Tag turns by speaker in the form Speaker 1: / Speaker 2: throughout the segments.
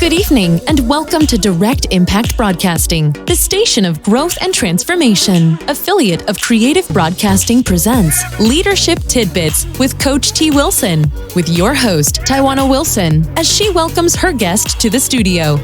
Speaker 1: Good evening, and welcome to Direct Impact Broadcasting, the station of growth and transformation. Affiliate of Creative Broadcasting presents Leadership Tidbits with Coach T. Wilson, with your host, Tawana Wilson, as she welcomes her guest to the studio.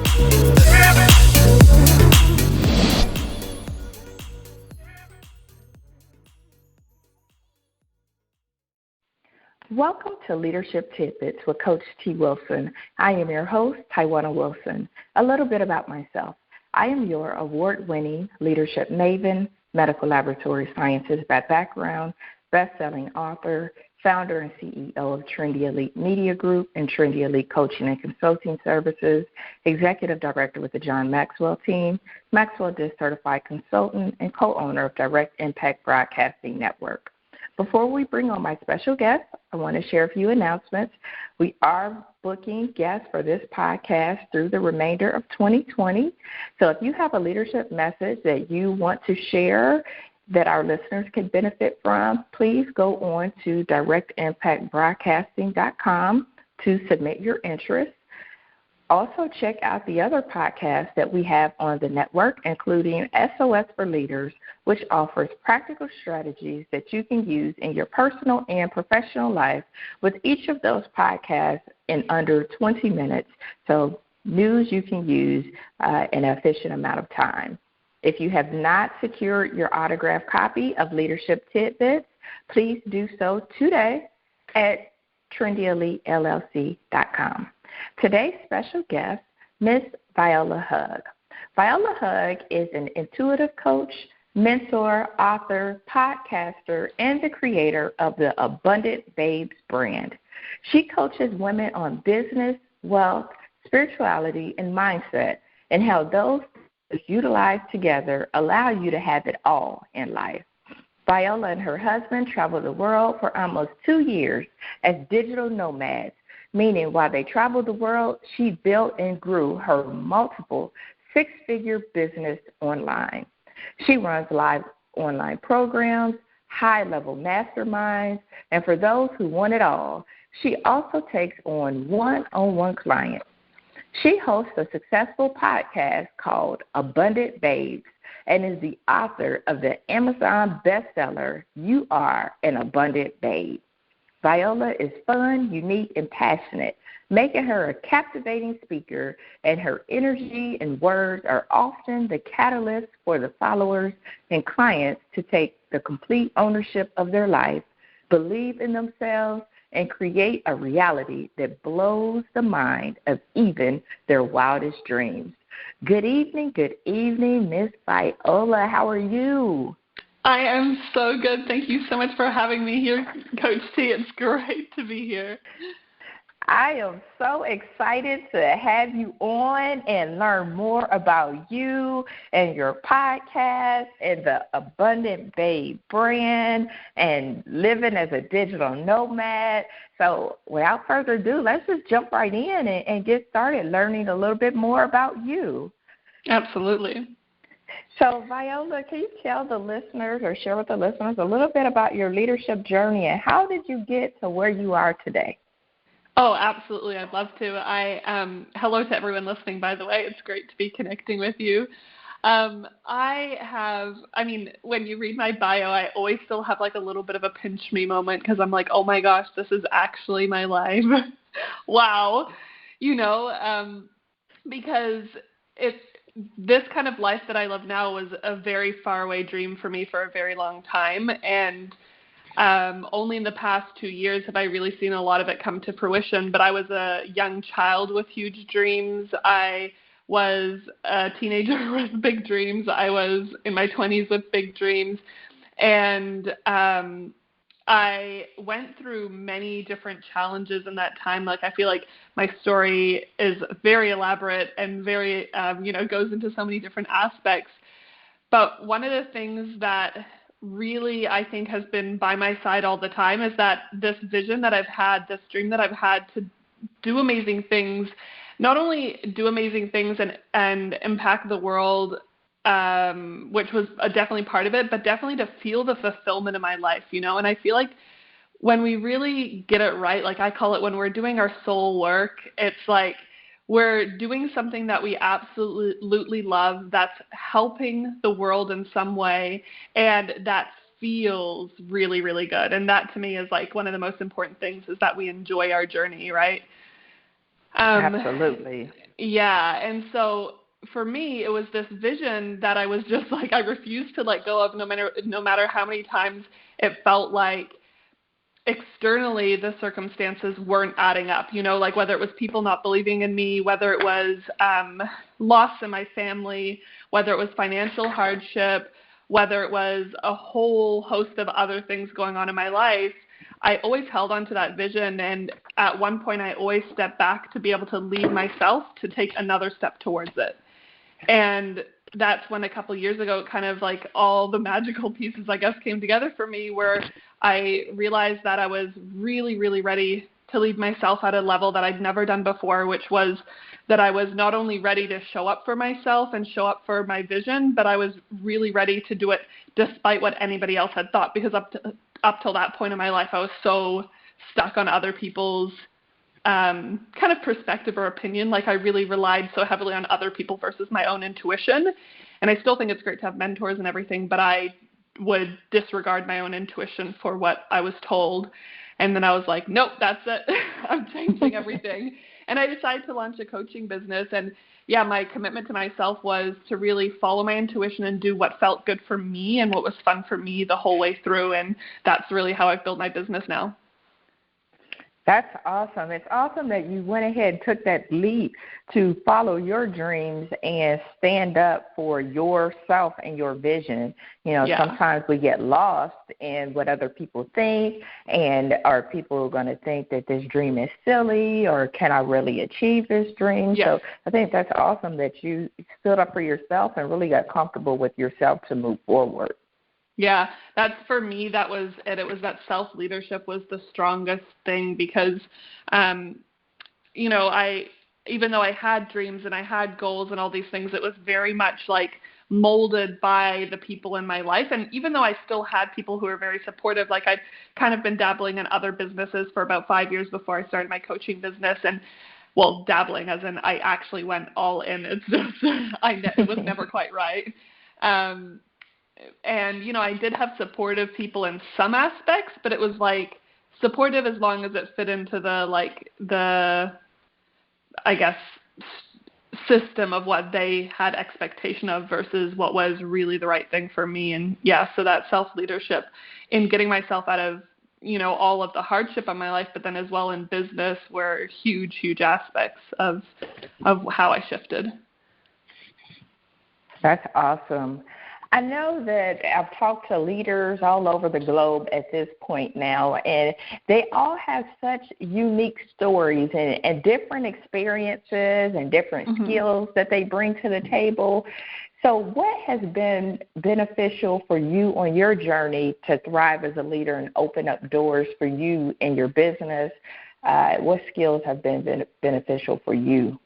Speaker 2: Welcome to Leadership Tidbits with Coach T. Wilson. I am your host, Tawana Wilson. A little bit about myself. I am your award-winning leadership maven, medical laboratory scientist by background, best-selling author, founder and CEO of Trendy Elite Media Group and Trendy Elite Coaching and Consulting Services, executive director with the John Maxwell team, Maxwell Disc Certified Consultant, and co-owner of Direct Impact Broadcasting Network. Before we bring on my special guest, I want to share a few announcements. We are booking guests for this podcast through the remainder of 2020. So if you have a leadership message that you want to share that our listeners can benefit from, please go on to directimpactbroadcasting.com to submit your interest. Also, check out the other podcasts that we have on the network, including SOS for Leaders, which offers practical strategies that you can use in your personal and professional life, with each of those podcasts in under 20 minutes. So news you can use in an efficient amount of time. If you have not secured your autographed copy of Leadership Tidbits, please do so today at trendyelitellc.com. Today's special guest, Miss Viola Hug. Viola Hug is an intuitive coach, mentor, author, podcaster, and the creator of the Abundant Babes brand. She coaches women on business, wealth, spirituality, and mindset, and how those utilized together allow you to have it all in life. Viola and her husband traveled the world for almost 2 years as digital nomads, meaning while they traveled the world, she built and grew her multiple six-figure business online. She runs live online programs, high-level masterminds, and for those who want it all, she also takes on one-on-one clients. She hosts a successful podcast called Abundant Babes and is the author of the Amazon bestseller, You Are an Abundant Babe. Viola is fun, unique, and passionate, making her a captivating speaker, and her energy and words are often the catalyst for the followers and clients to take the complete ownership of their life, believe in themselves, and create a reality that blows the mind of even their wildest dreams. Good evening, Miss Viola. How are you?
Speaker 3: I am so good. Thank you so much for having me here, Coach T. It's great to be here.
Speaker 2: I am so excited to have you on and learn more about you and your podcast and the Abundant Babe brand and living as a digital nomad. So without further ado, let's just jump right in and get started learning a little bit more about you.
Speaker 3: Absolutely.
Speaker 2: So, Viola, can you tell the listeners or share with the listeners a little bit about your leadership journey and how did you get to where you are today?
Speaker 3: Oh, absolutely. I'd love to. Hello to everyone listening, by the way. It's great to be connecting with you. When you read my bio, I always still have like a little bit of a pinch me moment because I'm like, oh my gosh, this is actually my life. Wow. Because this kind of life that I live now was a very faraway dream for me for a very long time. And only in the past 2 years have I really seen a lot of it come to fruition. But I was a young child with huge dreams. I was a teenager with big dreams. I was in my 20s with big dreams. And I went through many different challenges in that time. Like, I feel like my story is very elaborate and very, goes into so many different aspects. But one of the things that really I think has been by my side all the time is that this vision that I've had, this dream that I've had to do amazing things, not only do amazing things and impact the world, which was definitely part of it, but definitely to feel the fulfillment in my life, and I feel like when we really get it right, like I call it when we're doing our soul work, it's like we're doing something that we absolutely love, that's helping the world in some way, and that feels really, really good. And that to me is like one of the most important things, is that we enjoy our journey, right?
Speaker 2: Absolutely.
Speaker 3: Yeah. And so for me, it was this vision that I was just like, I refused to let go of, no matter how many times it felt like externally the circumstances weren't adding up, like whether it was people not believing in me, whether it was loss in my family, whether it was financial hardship, whether it was a whole host of other things going on in my life. I always held on to that vision, and at one point I always stepped back to be able to lead myself to take another step towards it. And that's when a couple of years ago, kind of like all the magical pieces, I guess, came together for me, where I realized that I was really, really ready to lead myself at a level that I'd never done before, which was that I was not only ready to show up for myself and show up for my vision, but I was really ready to do it despite what anybody else had thought, because up till that point in my life, I was so stuck on other people's kind of perspective or opinion. Like I really relied so heavily on other people versus my own intuition. And I still think it's great to have mentors and everything, but I would disregard my own intuition for what I was told. And then I was like, nope, that's it. I'm changing everything. And I decided to launch a coaching business. And yeah, my commitment to myself was to really follow my intuition and do what felt good for me and what was fun for me the whole way through. And that's really how I've built my business now.
Speaker 2: That's awesome. It's awesome that you went ahead and took that leap to follow your dreams and stand up for yourself and your vision. Sometimes we get lost in what other people think, and are people going to think that this dream is silly, or can I really achieve this dream?
Speaker 3: Yes.
Speaker 2: So I think that's awesome that you stood up for yourself and really got comfortable with yourself to move forward.
Speaker 3: Yeah, that's for me, that was it. It was that self-leadership was the strongest thing, because, even though I had dreams and I had goals and all these things, it was very much like molded by the people in my life. And even though I still had people who were very supportive, like I'd kind of been dabbling in other businesses for about 5 years before I started my coaching business. And well, dabbling as in I actually went all in. It's just, it was never quite right. And, I did have supportive people in some aspects, but it was like supportive as long as it fit into the I guess, system of what they had expectation of versus what was really the right thing for me. And yeah, so that self-leadership in getting myself out of, all of the hardship of my life, but then as well in business, were huge, huge aspects of how I shifted.
Speaker 2: That's awesome. I know that I've talked to leaders all over the globe at this point now, and they all have such unique stories and different experiences and different skills that they bring to the table. So what has been beneficial for you on your journey to thrive as a leader and open up doors for you in your business? What skills have been beneficial for you?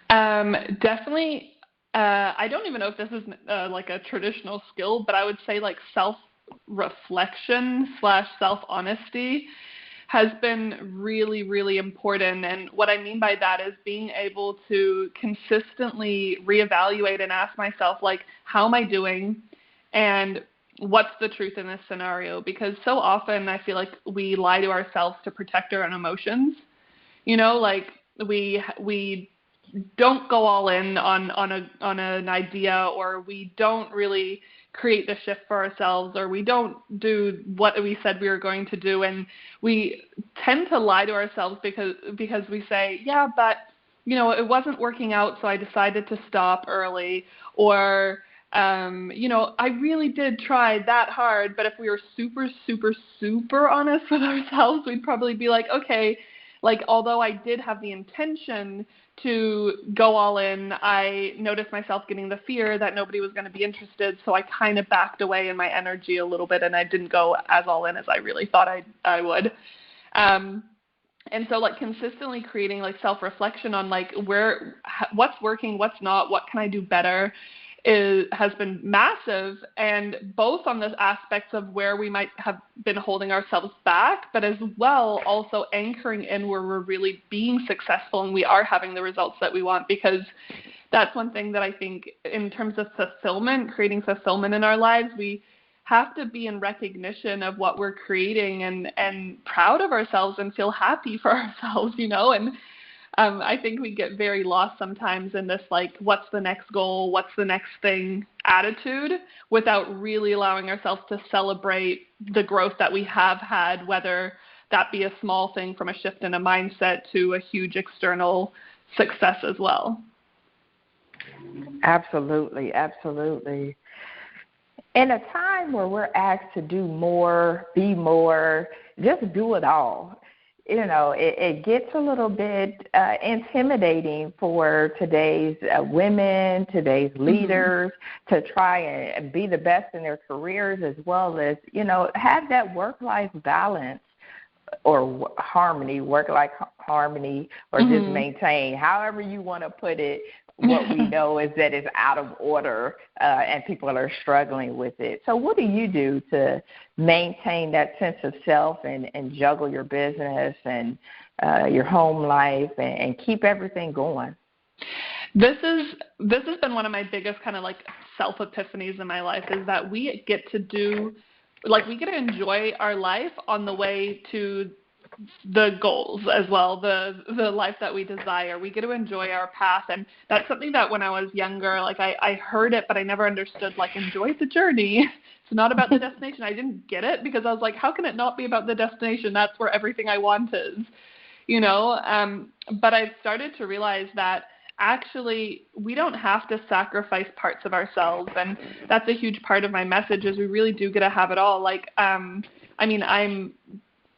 Speaker 3: Definitely. I don't even know if this is like a traditional skill, but I would say like self-reflection / self-honesty has been really, really important. And what I mean by that is being able to consistently reevaluate and ask myself, like, how am I doing? And what's the truth in this scenario? Because so often I feel like we lie to ourselves to protect our own emotions. Like we don't go all in on an idea, or we don't really create the shift for ourselves, or we don't do what we said we were going to do. And we tend to lie to ourselves because we say, yeah, but it wasn't working out, so I decided to stop early, or I really did try that hard. But if we were super, super, super honest with ourselves, we'd probably be like, okay, like, although I did have the intention to go all in, I noticed myself getting the fear that nobody was going to be interested, so I kind of backed away in my energy a little bit, and I didn't go as all in as I really thought I would. And so, like, consistently creating, like, self-reflection on, like, what's working, what's not, what can I do better, has been massive, and both on the aspects of where we might have been holding ourselves back, but as well also anchoring in where we're really being successful and we are having the results that we want. Because that's one thing that I think in terms of fulfillment, creating fulfillment in our lives, we have to be in recognition of what we're creating and proud of ourselves and feel happy for ourselves, and I think we get very lost sometimes in this, like, what's the next goal, what's the next thing attitude, without really allowing ourselves to celebrate the growth that we have had, whether that be a small thing from a shift in a mindset to a huge external success as well.
Speaker 2: Absolutely, absolutely. In a time where we're asked to do more, be more, just do it all, it gets a little bit intimidating for today's women, today's leaders, to try and be the best in their careers, as well as, have that work-life balance or harmony, work-life harmony, or just maintain, however you want to put it. What we know is that it's out of order and people are struggling with it. So what do you do to maintain that sense of self and juggle your business and your home life and keep everything going?
Speaker 3: This has been one of my biggest kind of like self-epiphanies in my life, is that we get to enjoy our life on the way to the goals as well, the life that we desire. We get to enjoy our path, and that's something that when I was younger, I heard it, but I never understood, enjoy the journey. It's not about the destination. I didn't get it because I was like, how can it not be about the destination? That's where everything I want is, but I've started to realize that actually we don't have to sacrifice parts of ourselves, and that's a huge part of my message, is we really do get to have it all.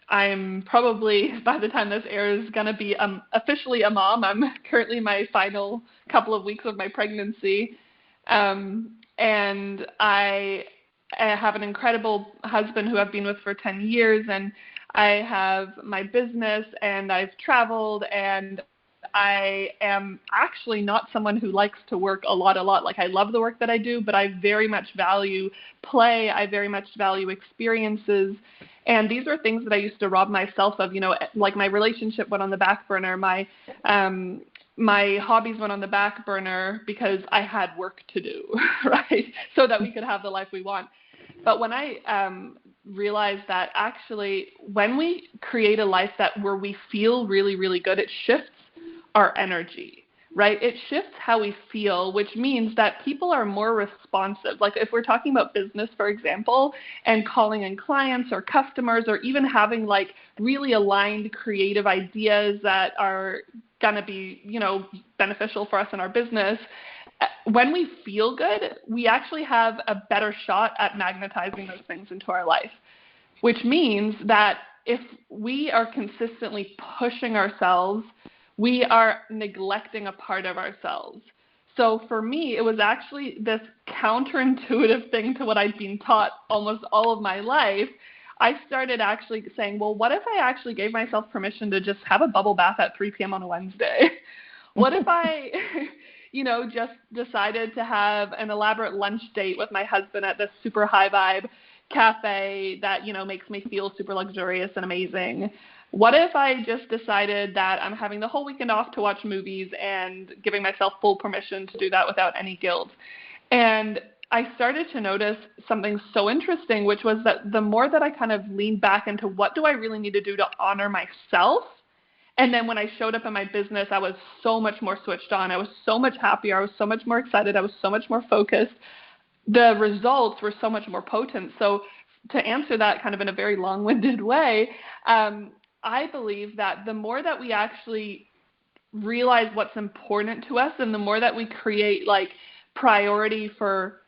Speaker 3: I'm probably, by the time this airs, going to be officially a mom. I'm currently in my final couple of weeks of my pregnancy. And I have an incredible husband who I've been with for 10 years. And I have my business, and I've traveled, and I am actually not someone who likes to work a lot. I love the work that I do, but I very much value play. I very much value experiences. And these are things that I used to rob myself of, my relationship went on the back burner. My hobbies went on the back burner because I had work to do, right? So that we could have the life we want. But when I realized that actually when we create a life where we feel really, really good, it shifts our energy. Right? It shifts how we feel, which means that people are more responsive. If we're talking about business, for example, and calling in clients or customers, or even having really aligned creative ideas that are going to be, beneficial for us in our business, when we feel good, we actually have a better shot at magnetizing those things into our life, which means that if we are consistently pushing ourselves, we are neglecting a part of ourselves. So for me, it was actually this counterintuitive thing to what I'd been taught almost all of my life. I started actually saying, well, what if I actually gave myself permission to just have a bubble bath at 3 p.m. on a Wednesday? What if I, just decided to have an elaborate lunch date with my husband at this super high vibe cafe that, makes me feel super luxurious and amazing? What if I just decided that I'm having the whole weekend off to watch movies and giving myself full permission to do that without any guilt? And I started to notice something so interesting, which was that the more that I kind of leaned back into what do I really need to do to honor myself, and then when I showed up in my business, I was so much more switched on. I was so much happier. I was so much more excited. I was so much more focused. The results were so much more potent. So to answer that kind of in a very long-winded way, I believe that the more that we actually realize what's important to us, and the more that we create priority for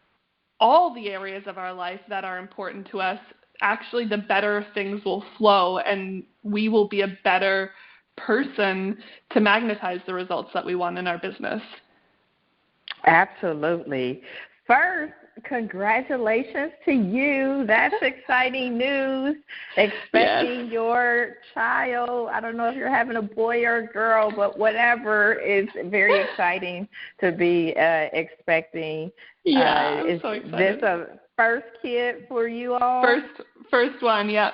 Speaker 3: all the areas of our life that are important to us, actually the better things will flow, and we will be a better person to magnetize the results that we want in our business.
Speaker 2: Absolutely. First, congratulations to you. That's exciting news. Expecting your child. I don't know if you're having a boy or a girl, but whatever is very exciting to be expecting.
Speaker 3: Yeah, I'm so excited.
Speaker 2: Is this a first kid for you all?
Speaker 3: First one, yeah.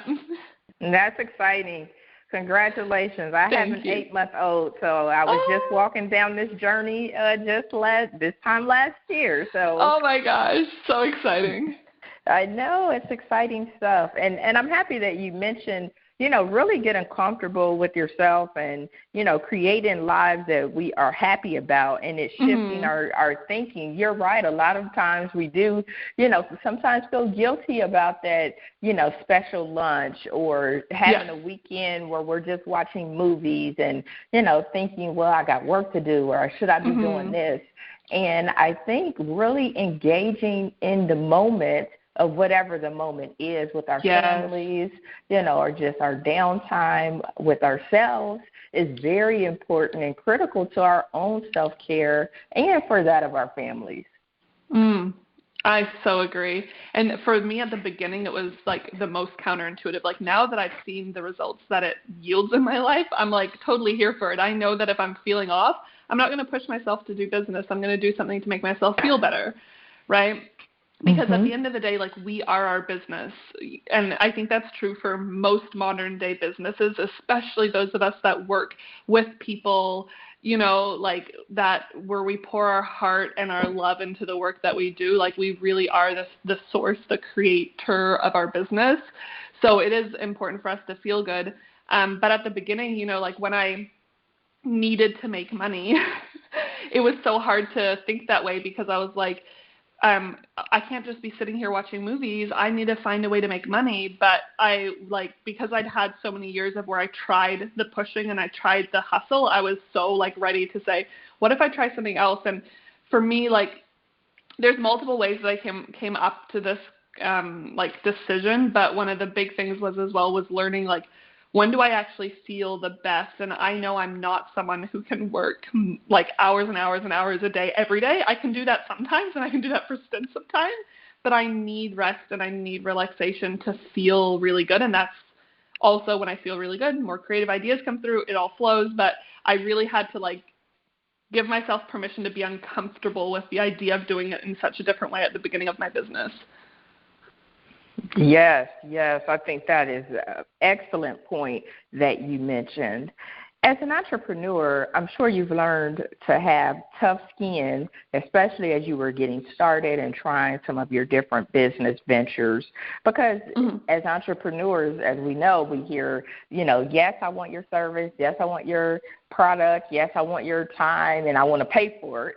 Speaker 2: That's exciting. Congratulations. I have an 8-month-old, so I was just walking down this journey this time last year. So.
Speaker 3: Oh, my gosh. So exciting.
Speaker 2: I know. It's exciting stuff. And I'm happy that you mentioned, really getting comfortable with yourself and, creating lives that we are happy about, and it's shifting our thinking. You're right. A lot of times we do, sometimes feel guilty about that, special lunch or having a weekend where we're just watching movies and, thinking, well, I got work to do, or should I be doing this? And I think really engaging in the moment of whatever the moment is with our families, or just our downtime with ourselves is very important and critical to our own self-care and for that of our families.
Speaker 3: I so agree. And for me at the beginning, it was like the most counterintuitive. Like now that I've seen the results that it yields in my life, I'm like totally here for it. I know that if I'm feeling off, I'm not going to push myself to do business. I'm going to do something to make myself feel better, right? Because at the end of the day, like we are our business. And I think that's true for most modern day businesses, especially those of us that work with people, like that where we pour our heart and our love into the work that we do. Like we really are the source, the creator of our business. So it is important for us to feel good. But at the beginning, like when I needed to make money, it was so hard to think that way because I was like, I can't just be sitting here watching movies. I need to find a way to make money. But because I'd had so many years of where I tried the pushing and I tried the hustle, I was so ready to say, what if I try something else? And for me, there's multiple ways that I came up to this, decision. But one of the big things was learning, when do I actually feel the best? And I know I'm not someone who can work hours and hours and hours a day every day. I can do that sometimes, and I can do that for stints of time, but I need rest and I need relaxation to feel really good. And that's also when I feel really good, more creative ideas come through, it all flows. But I really had to give myself permission to be uncomfortable with the idea of doing it in such a different way at the beginning of my business.
Speaker 2: Yes, I think that is an excellent point that you mentioned. As an entrepreneur, I'm sure you've learned to have tough skin, especially as you were getting started and trying some of your different business ventures. Because as entrepreneurs, as we know, we hear, yes, I want your service. Yes, I want your product. Yes, I want your time, and I want to pay for it.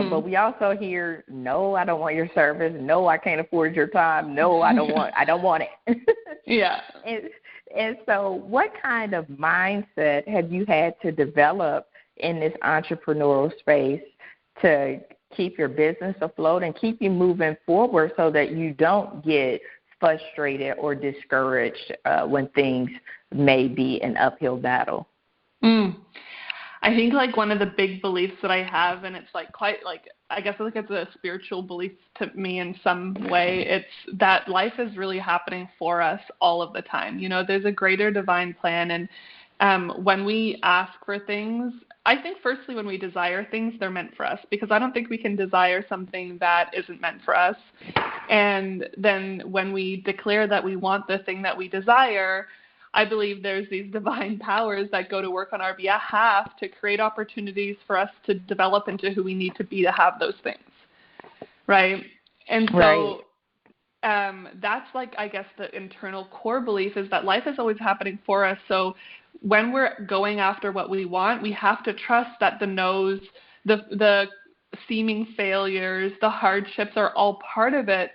Speaker 2: But we also hear, no, I don't want your service. No, I can't afford your time. No, I don't want it.
Speaker 3: Yeah.
Speaker 2: And so what kind of mindset have you had to develop in this entrepreneurial space to keep your business afloat and keep you moving forward so that you don't get frustrated or discouraged when things may be an uphill battle?
Speaker 3: I think one of the big beliefs that I have, and it's quite I guess it's a spiritual belief to me in some way, it's that life is really happening for us all of the time. There's a greater divine plan. And when we ask for things, I think firstly when we desire things, they're meant for us, because I don't think we can desire something that isn't meant for us. And then when we declare that we want the thing that we desire, I believe there's these divine powers that go to work on our behalf to create opportunities for us to develop into who we need to be to have those things, right? And so that's I guess the internal core belief is that life is always happening for us. So when we're going after what we want, we have to trust that the no's, the seeming failures, the hardships are all part of it.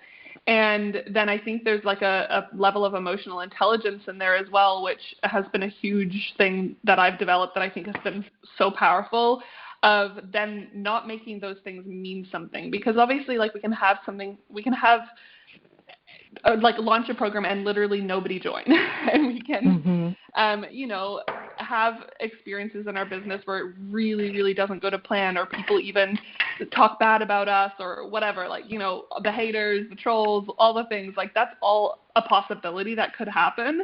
Speaker 3: And then I think there's a level of emotional intelligence in there as well, which has been a huge thing that I've developed that I think has been so powerful, of then not making those things mean something. Because obviously we can have launch a program and literally nobody join. And we can, have experiences in our business where it really, really doesn't go to plan, or people even talk bad about us or whatever, like, you know, the haters, the trolls, all the things, like that's all a possibility that could happen.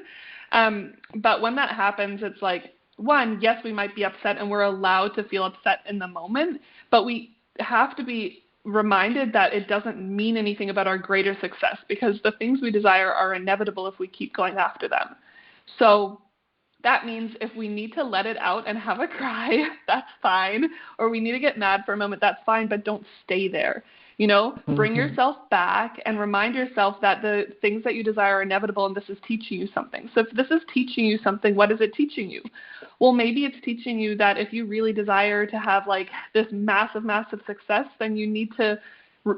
Speaker 3: But when that happens, it's like, one, yes, we might be upset and we're allowed to feel upset in the moment, but we have to be reminded that it doesn't mean anything about our greater success, because the things we desire are inevitable if we keep going after them. So that means if we need to let it out and have a cry, that's fine. Or we need to get mad for a moment, that's fine, but don't stay there. You know, bring yourself back and remind yourself that the things that you desire are inevitable, and this is teaching you something. So if this is teaching you something, what is it teaching you? Well, maybe it's teaching you that if you really desire to have like this massive, massive success, then you need to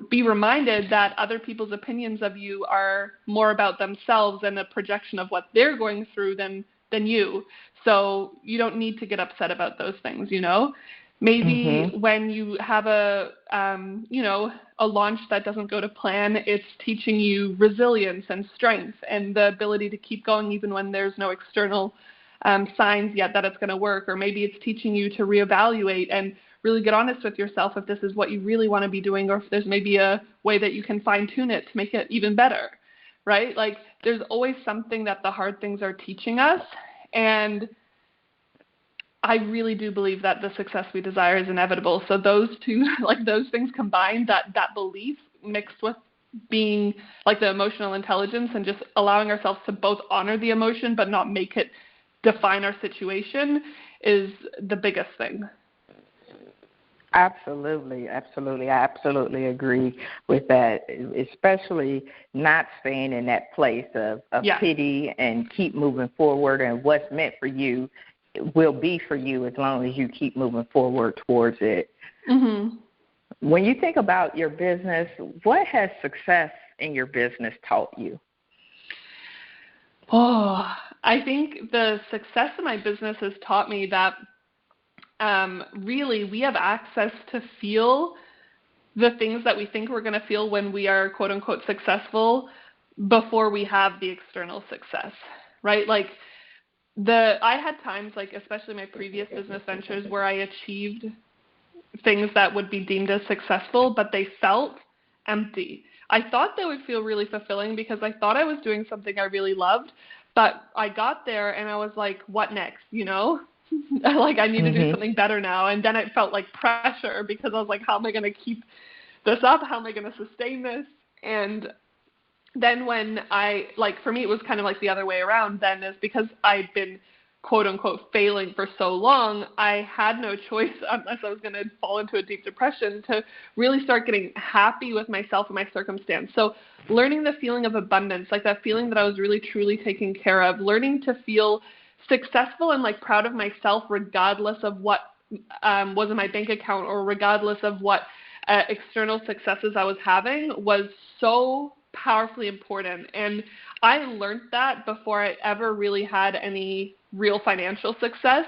Speaker 3: be reminded that other people's opinions of you are more about themselves and a projection of what they're going through than you. So you don't need to get upset about those things, you know? Maybe when you have a launch that doesn't go to plan, it's teaching you resilience and strength and the ability to keep going even when there's no external signs yet that it's going to work. Or maybe it's teaching you to reevaluate and really get honest with yourself if this is what you really want to be doing, or if there's maybe a way that you can fine-tune it to make it even better, right? Like there's always something that the hard things are teaching us. And I really do believe that the success we desire is inevitable. So those two, like those things combined, that belief mixed with being like the emotional intelligence and just allowing ourselves to both honor the emotion but not make it define our situation, is the biggest thing.
Speaker 2: Absolutely. I absolutely agree with that, especially not staying in that place of pity, and keep moving forward, and what's meant for you will be for you as long as you keep moving forward towards it. When you think about your business, what has success in your business taught you?
Speaker 3: Oh, I think the success in my business has taught me that really we have access to feel the things that we think we're going to feel when we are quote unquote successful before we have the external success, right? Like I had times, like especially my previous business ventures, where I achieved things that would be deemed as successful, but they felt empty. I thought they would feel really fulfilling because I thought I was doing something I really loved, but I got there and I was like, what next, you know? Like I need to do something better now. And then it felt like pressure because I was like, how am I going to keep this up? How am I going to sustain this? And then when for me, it was kind of like the other way around then, is because I'd been quote unquote failing for so long, I had no choice unless I was going to fall into a deep depression to really start getting happy with myself and my circumstance. So learning the feeling of abundance, like that feeling that I was really truly taken care of, learning to feel successful and like proud of myself regardless of what was in my bank account, or regardless of what external successes I was having, was so powerfully important. And I learned that before I ever really had any real financial success.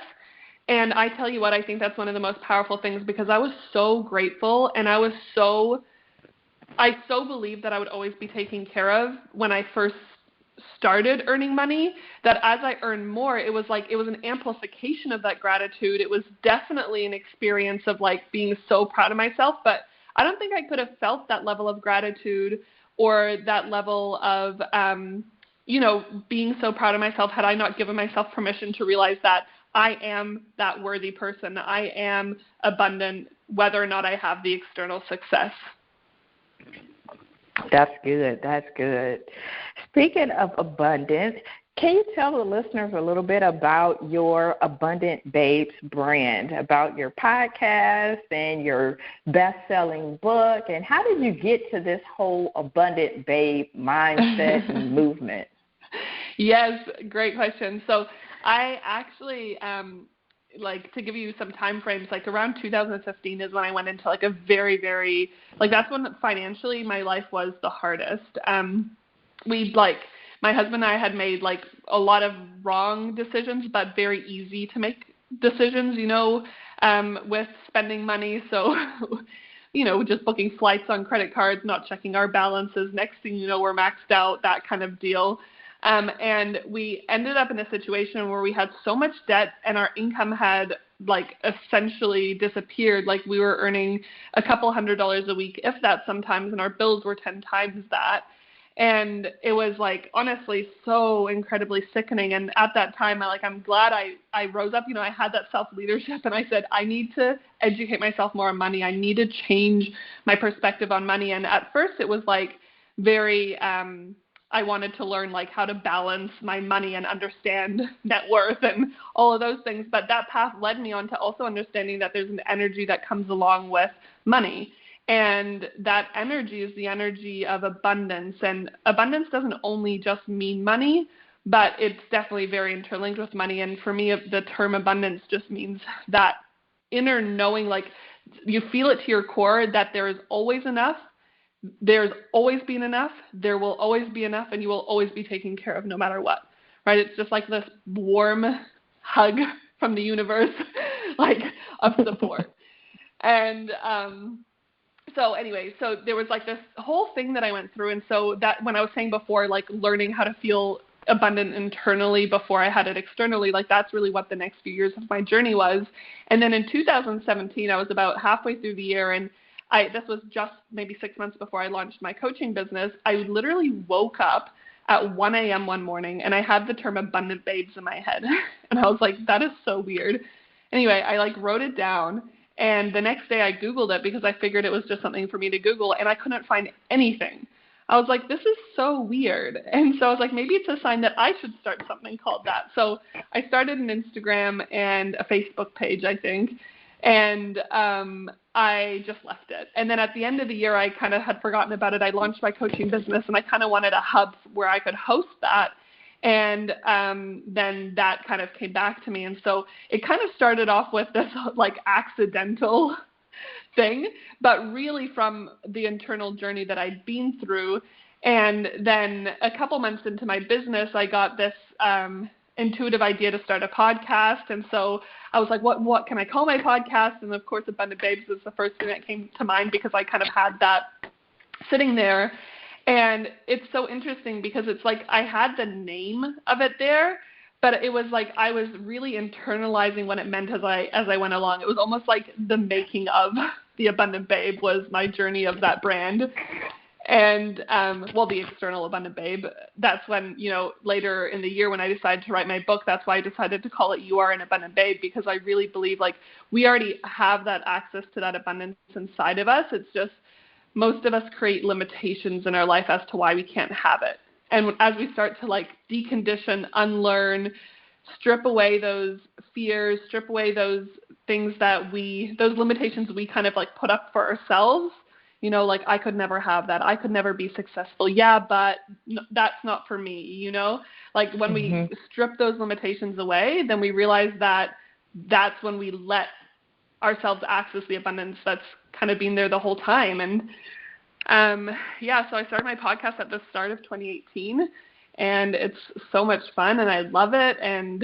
Speaker 3: And I tell you what, I think that's one of the most powerful things, because I was so grateful, and I so believed that I would always be taken care of when I first started earning money, that as I earned more, it was an amplification of that gratitude. It was definitely an experience of like being so proud of myself, but I don't think I could have felt that level of gratitude or that level of, being so proud of myself had I not given myself permission to realize that I am that worthy person. I am abundant, whether or not I have the external success.
Speaker 2: That's good. Speaking of abundance, can you tell the listeners a little bit about your Abundant Babes brand, about your podcast and your best-selling book, and how did you get to this whole Abundant Babe mindset and movement?
Speaker 3: Yes, great question. So I actually, to give you some time frames, like around 2015 is when I went into like a very, very, that's when financially my life was the hardest. My husband and I had made like a lot of wrong decisions, but very easy to make decisions, with spending money. So, just booking flights on credit cards, not checking our balances. Next thing you know, we're maxed out, that kind of deal. And we ended up in a situation where we had so much debt and our income had like essentially disappeared. Like we were earning a couple $100s a week, if that sometimes, and our bills were 10 times that. And it was like, honestly, so incredibly sickening. And at that time, I'm glad I rose up, I had that self-leadership and I said, I need to educate myself more on money. I need to change my perspective on money. And at first it was like very, I wanted to learn like how to balance my money and understand net worth and all of those things. But that path led me on to also understanding that there's an energy that comes along with money. And that energy is the energy of abundance. And abundance doesn't only just mean money, but it's definitely very interlinked with money. And for me, the term abundance just means that inner knowing, like you feel it to your core that there is always enough. There's always been enough. There will always be enough, and you will always be taken care of no matter what, right? It's just like this warm hug from the universe, like of support. And, so anyway, so there was like this whole thing that I went through. And so that when I was saying before, like learning how to feel abundant internally before I had it externally, like that's really what the next few years of my journey was. And then in 2017, I was about halfway through the year, and this was just maybe 6 months before I launched my coaching business. I literally woke up at 1 a.m. one morning and I had the term abundant babes in my head. And I was like, that is so weird. Anyway, I like wrote it down. And the next day I Googled it because I figured it was just something for me to Google, and I couldn't find anything. I was like, this is so weird. And so I was like, maybe it's a sign that I should start something called that. So I started an Instagram and a Facebook page, I think, and I just left it. And then at the end of the year, I kind of had forgotten about it. I launched my coaching business, and I kind of wanted a hub where I could host that. And then that kind of came back to me. And so it kind of started off with this like accidental thing, but really from the internal journey that I'd been through. And then a couple months into my business, I got this intuitive idea to start a podcast. And so I was like, what can I call my podcast? And of course, Abundant Babes was the first thing that came to mind because I kind of had that sitting there. And it's so interesting because it's like I had the name of it there, but it was like I was really internalizing what it meant as I went along. It was almost like the making of the Abundant Babe was my journey of that brand. And, the external Abundant Babe, that's when, later in the year when I decided to write my book, that's why I decided to call it You Are an Abundant Babe, because I really believe like we already have that access to that abundance inside of us. It's just most of us create limitations in our life as to why we can't have it. And as we start to like decondition, unlearn, strip away those fears, strip away those things those limitations we kind of like put up for ourselves, like I could never have that. I could never be successful. Yeah, but that's not for me, Like when we strip those limitations away, then we realize that that's when we let ourselves access the abundance that's kind of been there the whole time. And so I started my podcast at the start of 2018, and it's so much fun and I love it. And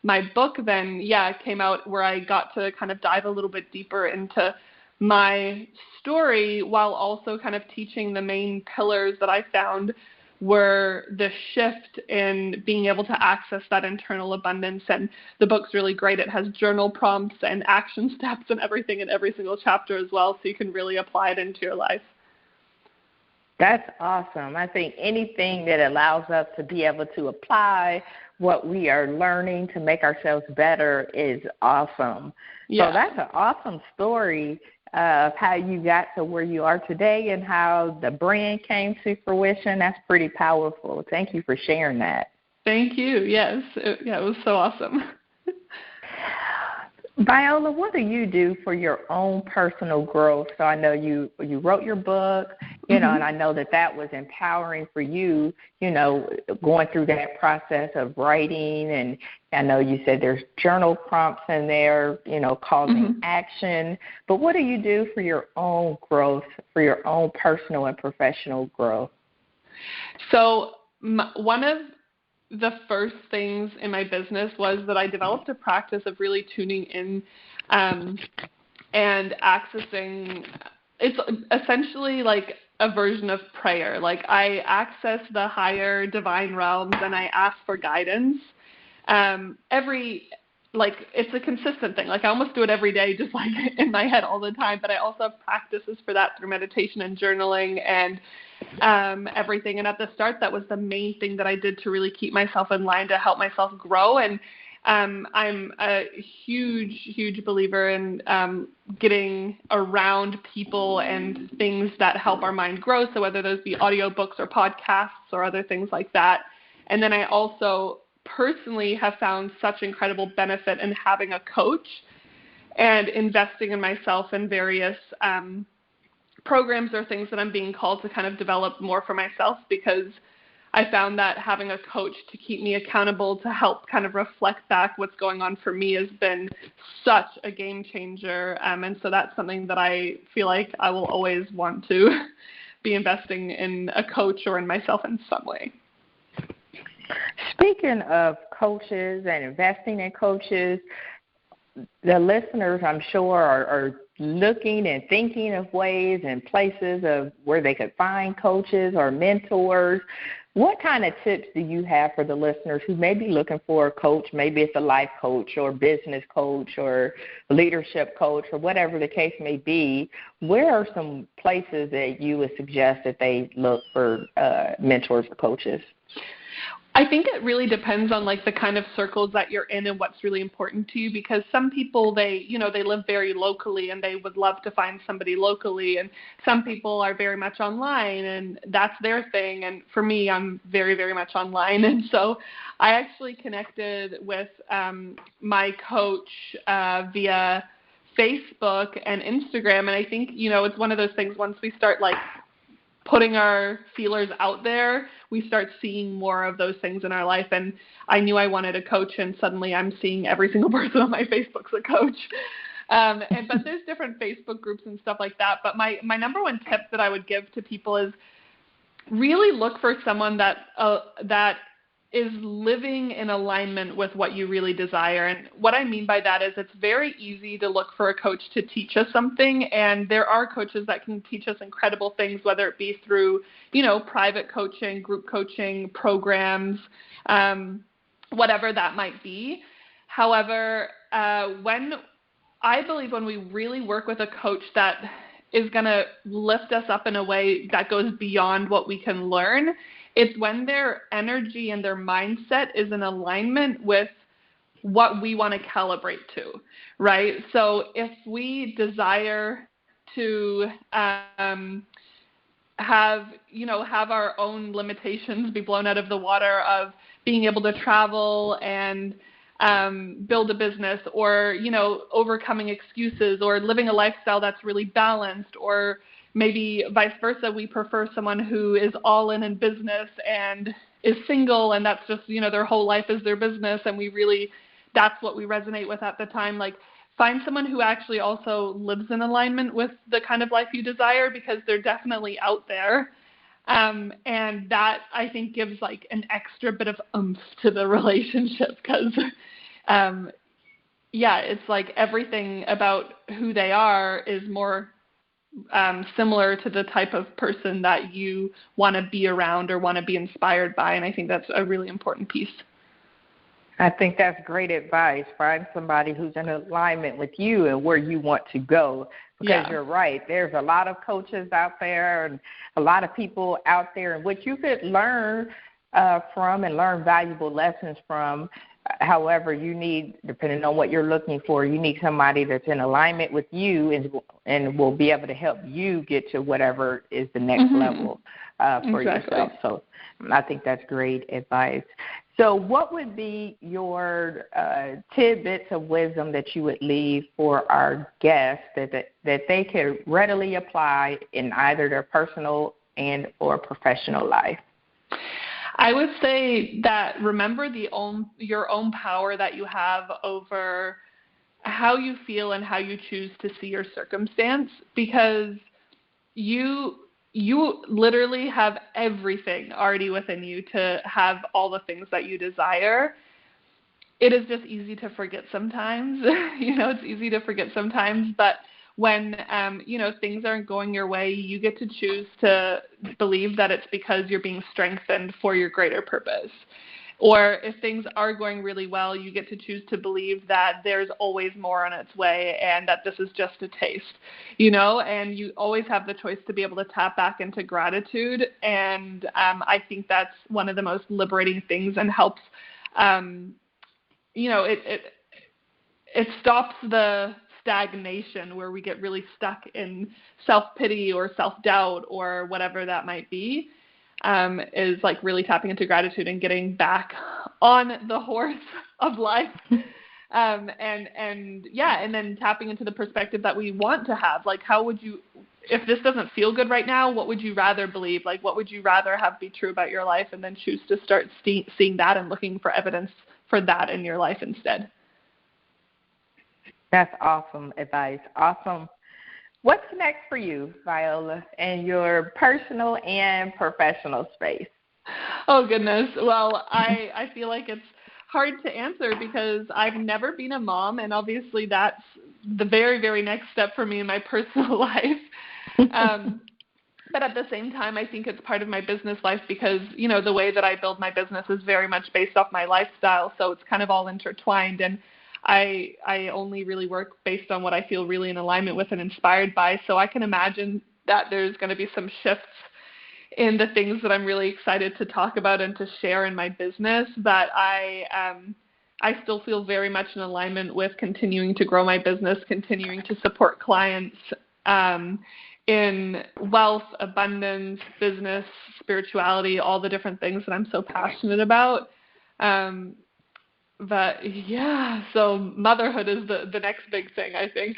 Speaker 3: my book then came out where I got to kind of dive a little bit deeper into my story while also kind of teaching the main pillars that I found were the shift in being able to access that internal abundance. And the book's really great. It has journal prompts and action steps and everything in every single chapter as well, so you can really apply it into your life.
Speaker 2: That's awesome. I think anything that allows us to be able to apply what we are learning to make ourselves better is awesome. Yeah. So that's an awesome story of how you got to where you are today and how the brand came to fruition. That's pretty powerful. Thank you for sharing that.
Speaker 3: Thank you. Yes. It was so awesome.
Speaker 2: Viola, what do you do for your own personal growth? So I know you wrote your book, and I know that was empowering for you, going through that process of writing. And I know you said there's journal prompts in there, causing action. But what do you do for your own growth, for your own personal and professional growth?
Speaker 3: So one of the first things in my business was that I developed a practice of really tuning in and accessing. It's essentially like a version of prayer. Like I access the higher divine realms and I ask for guidance. It's a consistent thing. Like I almost do it every day, just like in my head all the time, but I also have practices for that through meditation and journaling and everything. And at the start, that was the main thing that I did to really keep myself in line, to help myself grow. And I'm a huge believer in getting around people and things that help our mind grow. So whether those be audiobooks or podcasts or other things like that. And then I also personally have found such incredible benefit in having a coach and investing in myself in various programs or things that I'm being called to kind of develop more for myself, because I found that having a coach to keep me accountable, to help kind of reflect back what's going on for me, has been such a game changer. And so that's something that I feel like I will always want to be investing in a coach or in myself in some way.
Speaker 2: Speaking of coaches and investing in coaches, the listeners, I'm sure, are looking and thinking of ways and places of where they could find coaches or mentors. What kind of tips do you have for the listeners who may be looking for a coach? Maybe it's a life coach or business coach or leadership coach or whatever the case may be. Where are some places that you would suggest that they look for mentors or coaches?
Speaker 3: I think it really depends on like the kind of circles that you're in and what's really important to you, because some people, they live very locally and they would love to find somebody locally, and some people are very much online and that's their thing. And for me, I'm very, very much online. And so I actually connected with my coach via Facebook and Instagram. And I think, it's one of those things, once we start like putting our feelers out there, we start seeing more of those things in our life. And I knew I wanted a coach, and suddenly I'm seeing every single person on my Facebook's a coach. But there's different Facebook groups and stuff like that. But my number one tip that I would give to people is really look for someone that is living in alignment with what you really desire. And what I mean by that is it's very easy to look for a coach to teach us something. And there are coaches that can teach us incredible things, whether it be through, private coaching, group coaching, programs, whatever that might be. However, when we really work with a coach that is going to lift us up in a way that goes beyond what we can learn, it's when their energy and their mindset is in alignment with what we want to calibrate to, right? So if we desire to have our own limitations be blown out of the water of being able to travel and build a business, or, overcoming excuses, or living a lifestyle that's really balanced, or maybe vice versa, we prefer someone who is all in business and is single, and that's just, their whole life is their business, and that's what we resonate with at the time. Like, find someone who actually also lives in alignment with the kind of life you desire, because they're definitely out there. And that, I think, gives like an extra bit of oomph to the relationship, because it's like everything about who they are is more similar to the type of person that you want to be around or want to be inspired by. And I think that's a really important piece.
Speaker 2: I think that's great advice. Find somebody who's in alignment with you and where you want to go. Because You're right. There's a lot of coaches out there and a lot of people out there in which you could learn from and learn valuable lessons from. However, you need, depending on what you're looking for, you need somebody that's in alignment with you and will be able to help you get to whatever is the next level for yourself. So I think that's great advice. So what would be your tidbits of wisdom that you would leave for our guests that they can readily apply in either their personal and or professional life?
Speaker 3: I would say that remember your own power that you have over how you feel and how you choose to see your circumstance, because you literally have everything already within you to have all the things that you desire. It is just easy to forget sometimes. It's easy to forget sometimes, but when, things aren't going your way, you get to choose to believe that it's because you're being strengthened for your greater purpose. Or if things are going really well, you get to choose to believe that there's always more on its way and that this is just a taste, and you always have the choice to be able to tap back into gratitude. And I think that's one of the most liberating things and helps, it stops the stagnation where we get really stuck in self-pity or self-doubt or whatever that might be. Is like really tapping into gratitude and getting back on the horse of life. And then tapping into the perspective that we want to have. Like, how would you, if this doesn't feel good right now, what would you rather believe? Like, what would you rather have be true about your life? And then choose to start seeing that and looking for evidence for that in your life instead.
Speaker 2: That's awesome advice. Awesome. What's next for you, Viola, in your personal and professional space?
Speaker 3: Oh, goodness. Well, I feel like it's hard to answer because I've never been a mom, and obviously that's the very, very next step for me in my personal life. But at the same time, I think it's part of my business life because, the way that I build my business is very much based off my lifestyle, so it's kind of all intertwined. And I only really work based on what I feel really in alignment with and inspired by. So I can imagine that there's going to be some shifts in the things that I'm really excited to talk about and to share in my business. But I still feel very much in alignment with continuing to grow my business, continuing to support clients in wealth, abundance, business, spirituality, all the different things that I'm so passionate about. But yeah, so motherhood is the next big thing, I think.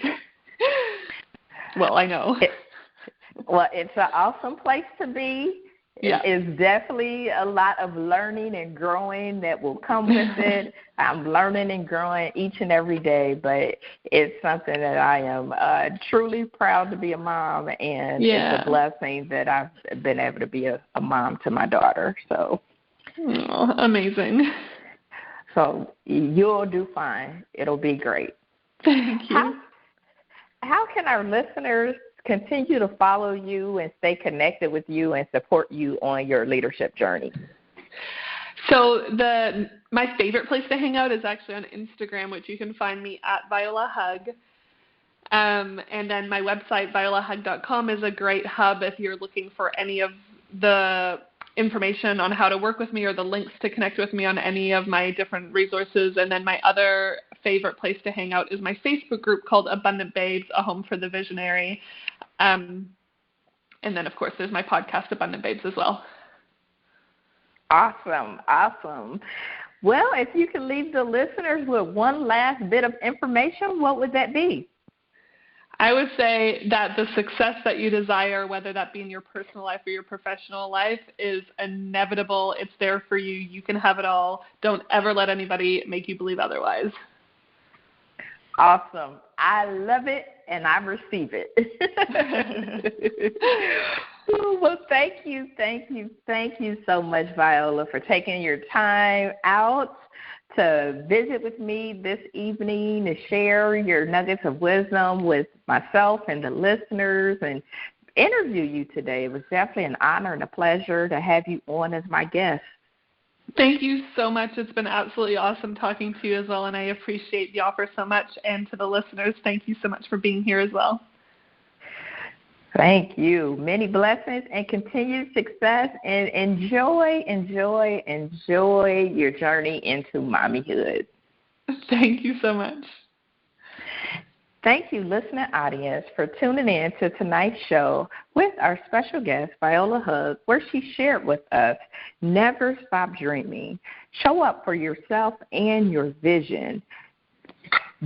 Speaker 3: Well, I know.
Speaker 2: It's an awesome place to be.
Speaker 3: Yeah.
Speaker 2: It's definitely a lot of learning and growing that will come with it. I'm learning and growing each and every day, but it's something that I am truly proud to be a mom, and it's a blessing that I've been able to be a mom to my daughter. So,
Speaker 3: amazing.
Speaker 2: So you'll do fine. It'll be great.
Speaker 3: Thank you.
Speaker 2: How can our listeners continue to follow you and stay connected with you and support you on your leadership journey?
Speaker 3: So my favorite place to hang out is actually on Instagram, which you can find me at Viola Hug. And then my website, violahug.com, is a great hub if you're looking for any of the information on how to work with me or the links to connect with me on any of my different resources. And then my other favorite place to hang out is my Facebook group called Abundant Babes, a home for the visionary. And then, of course, there's my podcast, Abundant Babes, as well.
Speaker 2: Awesome. Well, if you could leave the listeners with one last bit of information, what would that be?
Speaker 3: I would say that the success that you desire, whether that be in your personal life or your professional life, is inevitable. It's there for you. You can have it all. Don't ever let anybody make you believe otherwise.
Speaker 2: Awesome. I love it, and I receive it. Well, thank you so much, Viola, for taking your time out to visit with me this evening, to share your nuggets of wisdom with myself and the listeners and interview you today. It was definitely an honor and a pleasure to have you on as my guest.
Speaker 3: Thank you so much. It's been absolutely awesome talking to you as well, and I appreciate the offer so much. And to the listeners, thank you so much for being here as well.
Speaker 2: Thank you. Many blessings and continued success, and enjoy your journey into mommyhood.
Speaker 3: Thank you so much.
Speaker 2: Thank you, listening audience, for tuning in to tonight's show with our special guest, Viola Hug, where she shared with us, never stop dreaming. Show up for yourself and your vision.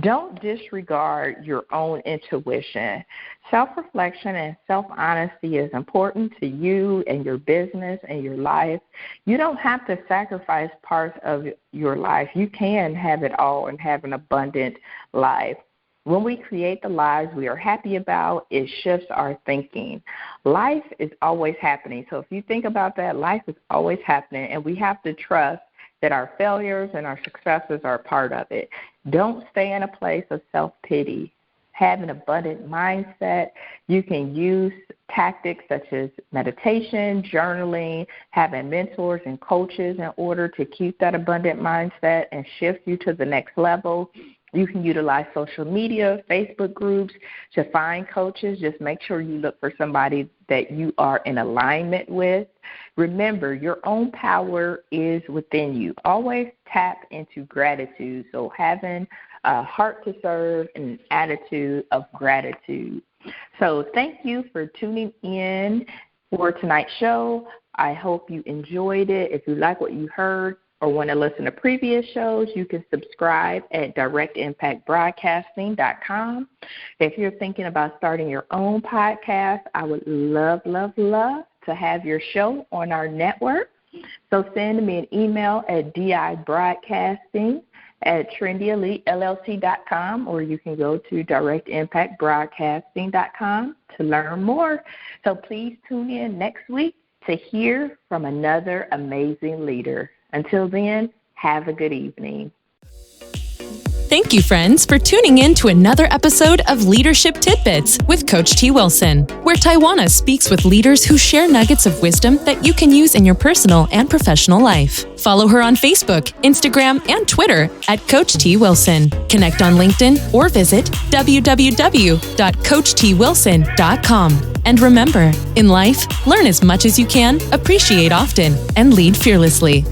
Speaker 2: Don't disregard your own intuition. Self-reflection and self-honesty is important to you and your business and your life. You don't have to sacrifice parts of your life. You can have it all and have an abundant life. When we create the lives we are happy about, it shifts our thinking. Life is always happening. So if you think about that, life is always happening, and we have to trust that our failures and our successes are part of it. Don't stay in a place of self-pity. have an abundant mindset. You can use tactics such as meditation, journaling, having mentors and coaches in order to keep that abundant mindset and shift you to the next level. You can utilize social media, Facebook groups to find coaches. Just make sure you look for somebody that you are in alignment with. Remember, your own power is within you. Always tap into gratitude. So having a heart to serve and an attitude of gratitude. So thank you for tuning in for tonight's show. I hope you enjoyed it. If you like what you heard, or want to listen to previous shows, you can subscribe at directimpactbroadcasting.com. If you're thinking about starting your own podcast, I would love to have your show on our network. So send me an email at dibroadcasting@trendylellc.com, or you can go to directimpactbroadcasting.com to learn more. So please tune in next week to hear from another amazing leader. Until then, have a good evening.
Speaker 1: Thank you, friends, for tuning in to another episode of Leadership Tidbits with Coach T. Wilson, where Taiwana speaks with leaders who share nuggets of wisdom that you can use in your personal and professional life. Follow her on Facebook, Instagram, and Twitter at Coach T. Wilson. Connect on LinkedIn or visit www.coachtwilson.com. And remember, in life, learn as much as you can, appreciate often, and lead fearlessly.